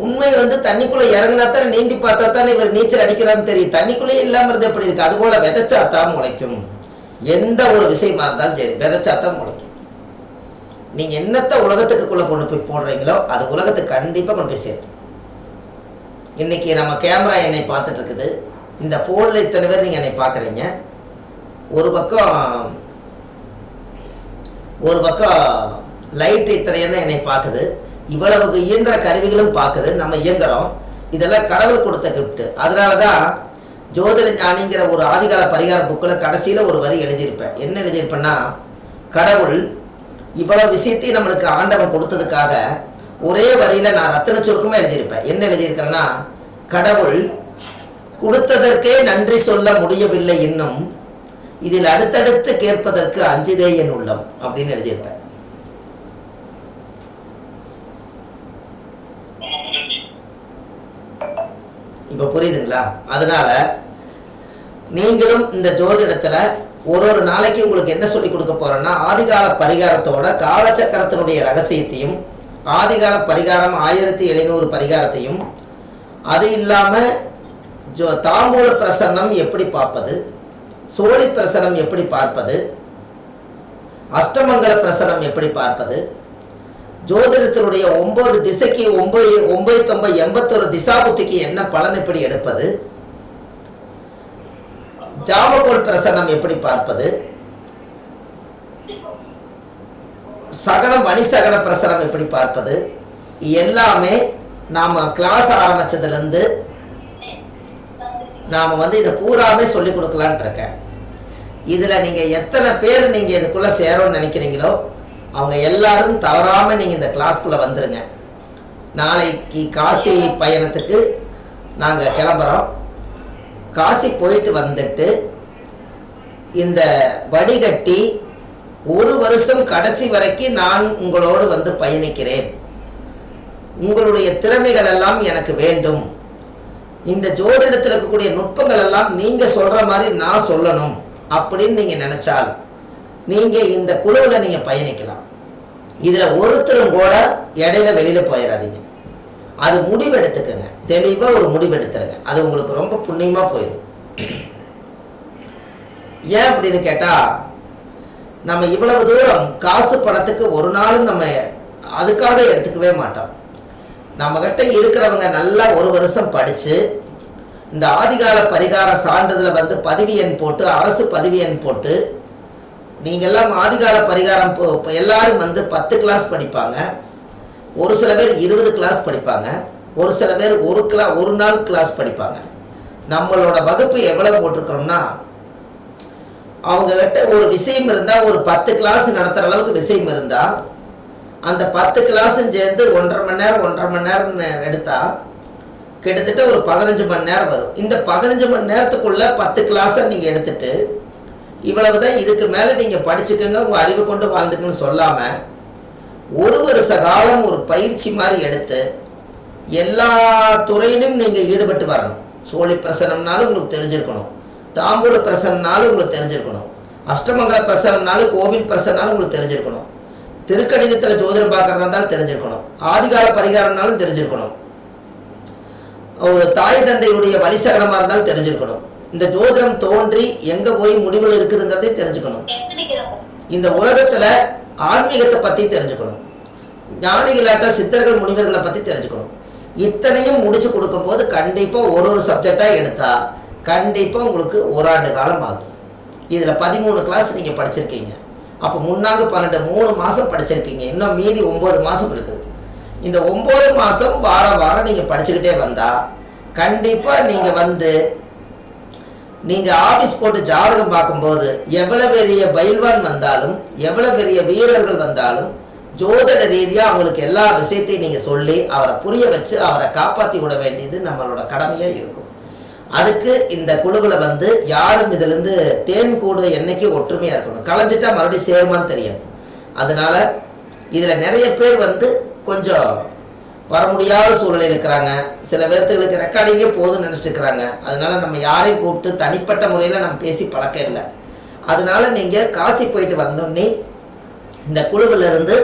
உண்மை தண்ணிக்குள்ளே இறங்கினா தானே நீந்தி பார்த்தா தானே இவர் நீச்சல் அடிக்கிறான்னு தெரியும். தண்ணிக்குள்ளேயே இல்லாமல் எப்படி இருக்குது? அதுபோல் விதைச்சாத்தான் முளைக்கும். எந்த ஒரு விஷயமா இருந்தாலும் சரி விதைச்சாத்தான் முளைக்கும். நீங்கள் என்னத்தை உலகத்துக்குள்ளே கொண்டு போய் போடுறீங்களோ அது உலகத்துக்கு கண்டிப்பாக கொண்டு போய் சேர்த்து. இன்றைக்கி நம்ம கேமரா என்னை பார்த்துட்டு இருக்குது, இந்த ஃபோனில் இத்தனை பேர் நீங்கள் என்னை பார்க்குறீங்க. ஒரு பக்கம் லைட்டு இத்தனை என்னை பார்க்குது, இவ்வளவுக்கு இயந்திர கருவிகளும் பார்க்குது, நம்ம இயங்குறோம். இதெல்லாம் கடவுள் கொடுத்த கிஃப்ட்டு. அதனால தான் ஜோதிட ஞானிங்கிற ஒரு ஆதிகால பரிகார புக்கில் கடைசியில் ஒரு வரி எழுதியிருப்பேன். என்ன எழுதியிருப்பேன்னா, கடவுள் இவ்வளவு விஷயத்தையும் நம்மளுக்கு ஆண்டவன் கொடுத்ததுக்காக ஒரே வரியில் நான் ரத்தின சுருக்கமாக எழுதியிருப்பேன். என்ன எழுதியிருக்கிறேன்னா, கடவுள் கொடுத்ததற்கே நன்றி சொல்ல முடியவில்லை, இன்னும் இதில் அடுத்தடுத்து கேட்பதற்கு அஞ்சுதே என் உள்ளம் அப்படின்னு எழுதியிருப்பேன். இப்போ புரியுதுங்களா? அதனால் நீங்களும் இந்த ஜோதிடத்தில் ஒரு நாளைக்கு உங்களுக்கு என்ன சொல்லி கொடுக்க போகிறேன்னா, ஆதிகால பரிகாரத்தோட காலச்சக்கரத்தினுடைய ரகசியத்தையும், ஆதிகால பரிகாரம் 1700 பரிகாரத்தையும், அது இல்லாமல் தாம்பூல பிரசன்னம் எப்படி பார்ப்பது, சோழி பிரசனம் எப்படி பார்ப்பது, அஷ்டமங்கல பிரசனம் எப்படி பார்ப்பது, ஜோதிடத்தினுடைய 9 திசைக்கு 9 திசாபுத்திக்கு என்ன பலன் எப்படி எடுப்பது, ஜாமகோல் பிரசன்னம் எப்படி பார்ப்பது, சகனம் வழிசகன பிரசனம் எப்படி பார்ப்பது, எல்லாமே நாம் கிளாஸ் ஆரம்பித்ததுலேருந்து நாம் இதை பூராமே சொல்லி கொடுக்கலான் இருக்கேன். இதில் நீங்கள் எத்தனை பேர் நீங்கள் இதுக்குள்ளே சேரோன்னு நினைக்கிறீங்களோ அவங்க எல்லாரும் தவறாமல் நீங்கள் இந்த கிளாஸ்க்குள்ளே வந்துடுங்க. நாளைக்கு காசி பயணத்துக்கு நாங்கள் கிளம்புறோம். காசி போயிட்டு வந்துட்டு இந்த வடிகட்டி 1 வருஷம் கடைசி வரைக்கும் நான் உங்களோடு பயணிக்கிறேன். உங்களுடைய திறமைகள் எல்லாம் எனக்கு வேண்டும். இந்த ஜோதிடத்தில் இருக்கக்கூடிய நுட்பங்கள் எல்லாம் நீங்கள் சொல்கிற மாதிரி நான் சொல்லணும் அப்படின்னு நீங்கள் நினச்சால் நீங்கள் இந்த குழுவில் நீங்கள் பயணிக்கலாம். இதில் ஒருத்தரும் கூட இடையில வெளியில் போயிடாதீங்க. அது முடிவெடுத்துக்கங்க, தெளிவாக ஒரு முடிவெடுத்துருங்க. அது உங்களுக்கு ரொம்ப புண்ணியமாக போயிடும். ஏன் அப்படின்னு கேட்டால், நம்ம இவ்வளவு தூரம் காசு பணத்துக்கு ஒரு நாளும் நம்ம அதுக்காக எடுத்துக்கவே மாட்டோம். நம்மக்கிட்ட இருக்கிறவங்க நல்லா 1 வருஷம் படித்து இந்த ஆதிகால பரிகார சான்றிதழை பதிவு எண் போட்டு, அரசு பதிவு எண் போட்டு, நீங்கள்லாம் ஆதிகால பரிகாரம் எல்லாரும் 10 கிளாஸ் படிப்பாங்க. ஒரு சில பேர் 20 கிளாஸ் படிப்பாங்க. ஒரு சில பேர் ஒரு நாள் கிளாஸ் படிப்பாங்க. நம்மளோட வகுப்பு எவ்வளோ போட்டிருக்கிறோம்னா, அவங்கக்கிட்ட ஒரு விஷயம் இருந்தால், ஒரு 10 கிளாஸ் நடத்துகிற அளவுக்கு விஷயம் இருந்தால், அந்த 10 கிளாஸும் சேர்ந்து 1.5 மணி நேரம் எடுத்தால் கிட்டத்தட்ட ஒரு 15 மணி நேரம் வரும். இந்த 15 மணி நேரத்துக்குள்ளே 10 கிளாஸை நீங்கள் எடுத்துட்டு, இவ்வளவு தான், இதுக்கு மேலே நீங்கள் படிச்சுக்கோங்க, உங்கள் அறிவு கொண்டு வாழ்ந்துக்குன்னு சொல்லாமல் 1 வருஷ காலம் ஒரு பயிற்சி மாதிரி எடுத்து எல்லா துறையிலும் நீங்கள் ஈடுபட்டு வரணும். சோழி பிரசனம்னாலும் உங்களுக்கு தெரிஞ்சிருக்கணும், தாம்பூல பிரசனம்னாலும் உங்களுக்கு தெரிஞ்சிருக்கணும், அஷ்டமங்கல பிரசனம்னாலும் கோவில் பிரசனாலும் உங்களுக்கு தெரிஞ்சிருக்கணும், திருக்கணிதத்தில் ஜோதிடம் பார்க்குறதா இருந்தாலும் தெரிஞ்சிருக்கணும், ஆதிகால பரிகாரம்னாலும் தெரிஞ்சிருக்கணும், ஒரு தாய் தந்தையுடைய வழிசகனமாக இருந்தாலும் தெரிஞ்சிருக்கணும், இந்த ஜோதிடம் தோன்றி எங்கே போய் முடிவில் இருக்குதுங்கிறதையும் தெரிஞ்சுக்கணும், இந்த உலகத்தில் ஆன்மீகத்தை பற்றி தெரிஞ்சுக்கணும், ஞானிகளாட்ட சித்தர்கள் முனிவர்களை பற்றி தெரிஞ்சுக்கணும். இத்தனையும் முடிச்சு கொடுக்கும்போது கண்டிப்பாக ஒரு சப்ஜெக்டாக எடுத்தால் கண்டிப்பாக உங்களுக்கு 1 ஆண்டு காலம் ஆகும். இதில் 13 கிளாஸ் நீங்கள் படிச்சிருக்கீங்க. அப்போ 3 3 மாதம் படிச்சிருக்கீங்க. இன்னும் மீதி 9 மாதம் இருக்குது. இந்த 9 மாதம் வாரம் நீங்கள் படிச்சுக்கிட்டே வந்தால் கண்டிப்பாக நீங்கள் ஆஃபீஸ் போட்டு ஜாதகம் பார்க்கும்போது எவ்வளோ பெரிய பயில்வான் வந்தாலும், எவ்வளோ பெரிய வீரர்கள் வந்தாலும், ஜோதிட ரீதியாக அவங்களுக்கு எல்லா விஷயத்தையும் நீங்கள் சொல்லி அவரை புரிய வச்சு அவரை காப்பாற்றி விட வேண்டியது நம்மளோட கடமையாக இருக்கும். அதுக்கு இந்த குழுவில் யாரும் இதிலேருந்து தேன் கூடு என்னைக்கு ஒற்றுமையாக இருக்கணும். களைஞ்சிட்டா மறுபடியும் சேருமான்னு தெரியாது. அதனால் இதில் நிறைய பேர் கொஞ்சம் வர முடியாத சூழ்நிலையில் இருக்கிறாங்க. சில பேர்த்துகளுக்கு ரெக்கார்டிங்கே போதும்னு நினச்சிட்டு இருக்கிறாங்க. அதனால் நம்ம யாரையும் கூப்பிட்டு தனிப்பட்ட முறையில் நம்ம பேசி பழக்கம் இல்லை. அதனால் நீங்கள் காசி போயிட்டு வந்தோடனே இந்த குழுவிலிருந்து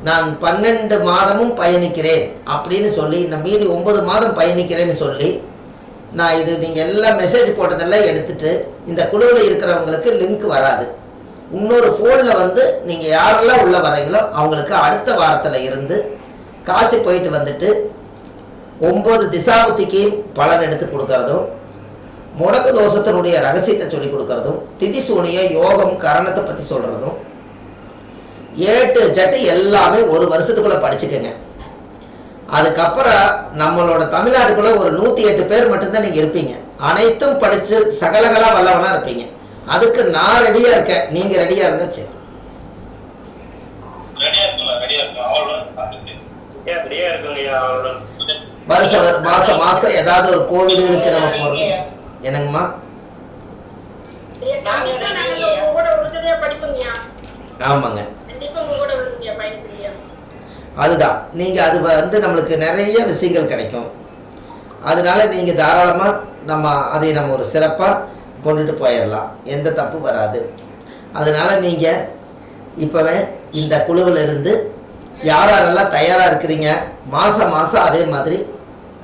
நான் 12 மாதமும் பயணிக்கிறேன் அப்படின்னு சொல்லி, இன்னும் மீதி 9 மாதம் பயணிக்கிறேன்னு சொல்லி, நான் இது நீங்கள் எல்லாம் மெசேஜ் போட்டதெல்லாம் எடுத்துகிட்டு இந்த குழுவில் இருக்கிறவங்களுக்கு லிங்க் வராது. இன்னொரு ஃபோனில் நீங்கள் யாரெல்லாம் உள்ளே வரீங்களோ அவங்களுக்கு அடுத்த வாரத்தில் இருந்து காசி போயிட்டு வந்துட்டு 9 திசாபுத்திக்கு பலன் எடுத்து கொடுக்கறதும், முடக்கு தோஷத்தினுடைய ரகசியத்தை சொல்லி கொடுக்கறதும், திதிசூனிய யோகம் கரணத்தை பற்றி சொல்கிறதும், ஏட்டு எல்லாமே 1 வருஷத்துக்குள்ளே படிச்சுக்கோங்க. அதுக்கப்புறம் நம்மளோட தமிழ்நாட்டுக்குள்ளே ஒரு 108 பேர் மட்டும்தான் நீங்கள் இருப்பீங்க. அனைத்தும் படித்து சகலகலா வல்லவனாக இருப்பீங்க. அதுக்கு நான் ரெடியாக இருக்கேன். நீங்கள் ரெடியாக இருந்தால் சரி. மாசம் ஏதாவது ஒரு கோவிலுக்கு நம்ம போகிறது. என்னங்கம்மா? ஆமாங்க, அதுதான். நீங்கள் அது நம்மளுக்கு நிறைய விஷயங்கள் கிடைக்கும். அதனால நீங்கள் தாராளமாக நம்ம ஒரு சிறப்பாக கொண்டுட்டு போயிடலாம், எந்த தப்பு வராது. அதனால் நீங்கள் இப்போவே இந்த குழுவில் இருந்து யாரெல்லாம் தயாராக இருக்கிறீங்க, மாதம் மாதம் அதே மாதிரி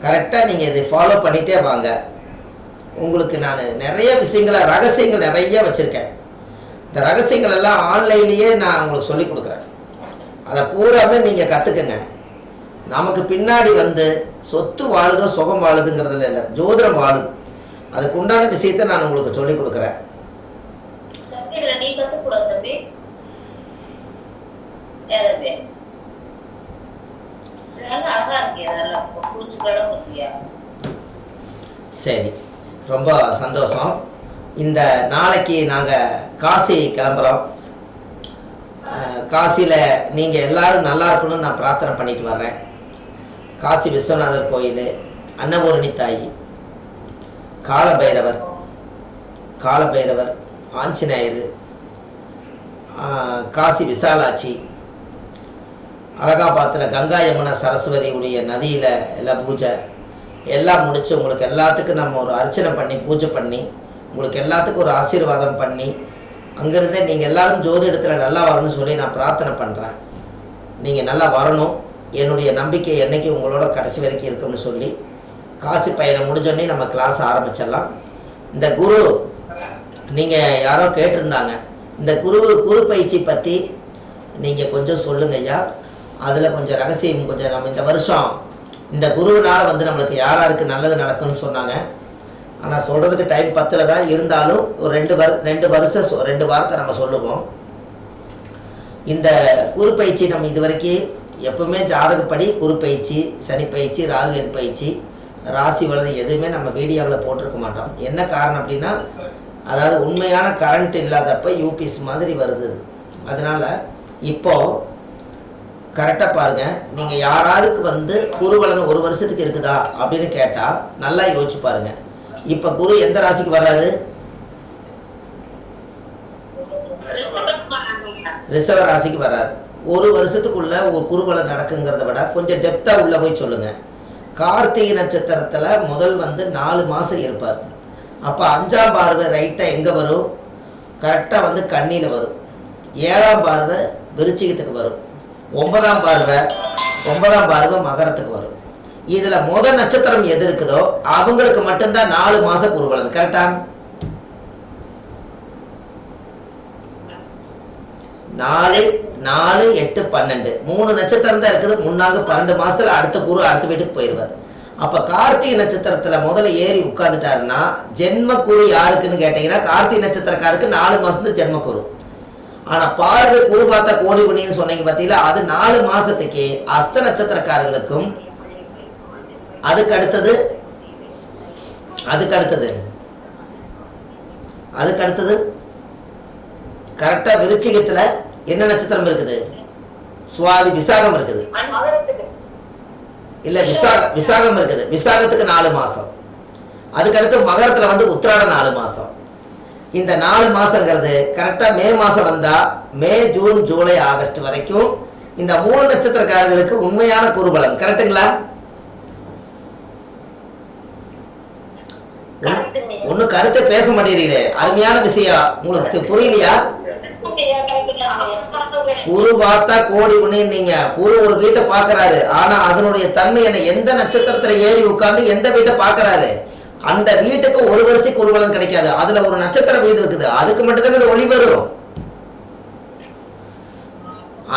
கரெக்டாக நீங்கள் இதை ஃபாலோ பண்ணிகிட்டே வாங்க. உங்களுக்கு நான் நிறைய விஷயங்களை ரகசியங்கள் நிறைய வச்சுருக்கேன். இந்த ரகசியங்கள் எல்லாம் ஆன்லைன்லேயே நான் உங்களுக்கு சொல்லி கொடுக்குறேன். அதை பூராமே நீங்கள் கற்றுக்குங்க. நமக்கு பின்னாடி வந்து சொத்து வாழுதோ சுகம் வாழுதுங்கிறதுல இல்லை, ஜோதிடம் வாழும். அதுக்கு உண்டான விஷயத்தை நான் உங்களுக்கு சொல்லி கொடுக்குறேன். நீ கற்றுக்கூடாது தம்பி. சரி, ரொம்ப சந்தோஷம். இந்த நாளைக்கு நாங்கள் காசி கிளம்புறோம். காசியில் நீங்கள் எல்லோரும் நல்லா இருக்கணும்னு நான் பிரார்த்தனை பண்ணிட்டு வர்றேன். காசி விஸ்வநாதர் கோயில், அன்னபூரணி தாய், காலபைரவர், ஆஞ்சநேயர், காசி விசாலாட்சி, அலகாபாத்தில் கங்கா யமுனா சரஸ்வதியுடைய நதியில் எல்லாம் பூஜை எல்லாம் முடித்து உங்களுக்கு எல்லாத்துக்கும் நம்ம ஒரு அர்ச்சனை பண்ணி பூஜை பண்ணி உங்களுக்கு எல்லாத்துக்கும் ஒரு ஆசீர்வாதம் பண்ணி அங்கேருந்தே நீங்கள் எல்லோரும் ஜோதிடத்தில் நல்லா வரணும்னு சொல்லி நான் பிரார்த்தனை பண்ணுறேன். நீங்கள் நல்லா வரணும், என்னுடைய நம்பிக்கை என்றைக்கு உங்களோட கடைசி வரைக்கும் இருக்குன்னு சொல்லி காசி பயணம் முடிஞ்சோடனே நம்ம கிளாஸ் ஆரம்பிச்சிடலாம். இந்த குரு நீங்கள் யாரோ கேட்டிருந்தாங்க, இந்த குரு பயிற்சி பற்றி நீங்கள் கொஞ்சம் சொல்லுங்க ஐயா. அதில் கொஞ்சம் ரகசியம் கொஞ்சம் நம்ம இந்த வருஷம் இந்த குருவினால் வந்து நம்மளுக்கு யாராருக்கு நல்லது நடக்கும்னு சொன்னாங்க. ஆனால் சொல்கிறதுக்கு டைம் பத்தில் தான் இருந்தாலும் ஒரு ரெண்டு வாரத்தை நம்ம சொல்லுவோம். இந்த குரு பயிற்சி நம்ம இது வரைக்கும் எப்பவுமே ஜாதகப்படி குரு பயிற்சி, சனி பயிற்சி, ராகு பயிற்சி, ராசி வளர்ந்து எதுவுமே நம்ம வீடியோவில் போட்டிருக்க மாட்டோம். என்ன காரணம் அப்படின்னா, அதாவது உண்மையான கரண்ட் இல்லாதப்ப யூபிஎஸ் மாதிரி வருது. அதனால் இப்போது கரெக்டாக பாருங்கள். நீங்கள் யாராருக்கு வந்து குருவலன் ஒரு வருஷத்துக்கு இருக்குதா அப்படின்னு கேட்டால் நல்லா யோசிச்சு பாருங்கள். இப்போ குரு எந்த ராசிக்கு வர்றாரு? ரிஷப ராசிக்கு வர்றாரு. ஒரு வருஷத்துக்குள்ள ஒரு குருபலன் நடக்குங்கிறத விட கொஞ்சம் டெப்த்தாக உள்ளே போய் சொல்லுங்கள். கார்த்திகை நட்சத்திரத்தில் முதல் வந்து 4 மாதம் இருப்பார். அப்போ 5ஆம் பார்வை ரைட்டாக எங்கே வரும்? கரெக்டாக வந்து கண்ணியில் வரும். 7ஆம் பார்வை விருச்சிகத்துக்கு வரும். 9ஆம் பார்வை மகரத்துக்கு வரும். இதில் முதல் நட்சத்திரம் எது இருக்குதோ அவங்களுக்கு மட்டும்தான் 4 மாதம் குருபலன். கரெக்டா? 4, 8, 12 3 நட்சத்திரம் தான் இருக்குது. முன்னாங்க 12 மாதத்தில் அடுத்த குரு அடுத்த வீட்டுக்கு போயிடுவார். அப்போ கார்த்திகை நட்சத்திரத்தில் முதல்ல ஏறி உட்காந்துட்டாருன்னா ஜென்ம குரு யாருக்குன்னு கேட்டிங்கன்னா கார்த்திகை நட்சத்திரக்காருக்கு 4 மாதத்துக்கு ஜென்ம குரு. ஆனால் பார்வை குரு பார்த்தா கோடி புண்ணின்னு சொன்னீங்க பார்த்தீங்களா, அது 4 மாதத்துக்கு அஸ்த நட்சத்திரக்காரர்களுக்கும் அதுக்கு அடுத்தது கரெக்டாக விருச்சிகத்தில் என்ன நட்சத்திரம் இருக்குது? சுவாதி விசாகம் இருக்குது. இல்லை விசாகம் இருக்குது. விசாகத்துக்கு 4 மாதம். அதுக்கடுத்து மகரத்தில் வந்து உத்திராடம் 4 மாதம். இந்த 4 மாதங்கிறது கரெக்டாக மே மாதம் வந்தால் மே, ஜூன், ஜூலை, ஆகஸ்ட் வரைக்கும் இந்த 3 நட்சத்திரக்காரர்களுக்கு உண்மையான குருபலன். கரெக்டுங்களா? ஒன்றும் கருத்தை பேச மாட்டேறீங்களே. அருமையான விஷயம். உங்களுக்கு புரியலையா? குரு பார்த்தா கோடி புண்ணியன்னீங்க. குரு ஒரு வீட்டை பார்க்கறாரு. ஆனால் அதனுடைய தன்மை என்ன? எந்த நட்சத்திரத்தில் ஏறி உட்கார்ந்து எந்த வீட்டை பார்க்கறாரு, அந்த வீட்டுக்கு ஒரு வருஷம் குருபலன் கிடைக்காது. அதுல ஒரு நட்சத்திர வீடு இருக்குது, அதுக்கு மட்டும்தான் ஒளி வரும்.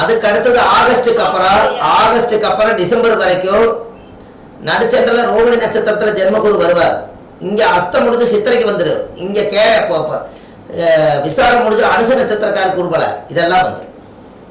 அதுக்கு அடுத்தது ஆகஸ்டுக்கு அப்புறம் டிசம்பர் வரைக்கும் நடுச்சந்திரல ரோகிணி நட்சத்திரத்துல ஜென்மகுரு வருவார். இங்க அஸ்தம் முடிஞ்சு சித்திரைக்கு வந்துடும். இங்க விசாகம் முடிஞ்சு அனுச நட்சத்திரக்கார குருபல இதெல்லாம் வந்துடும்.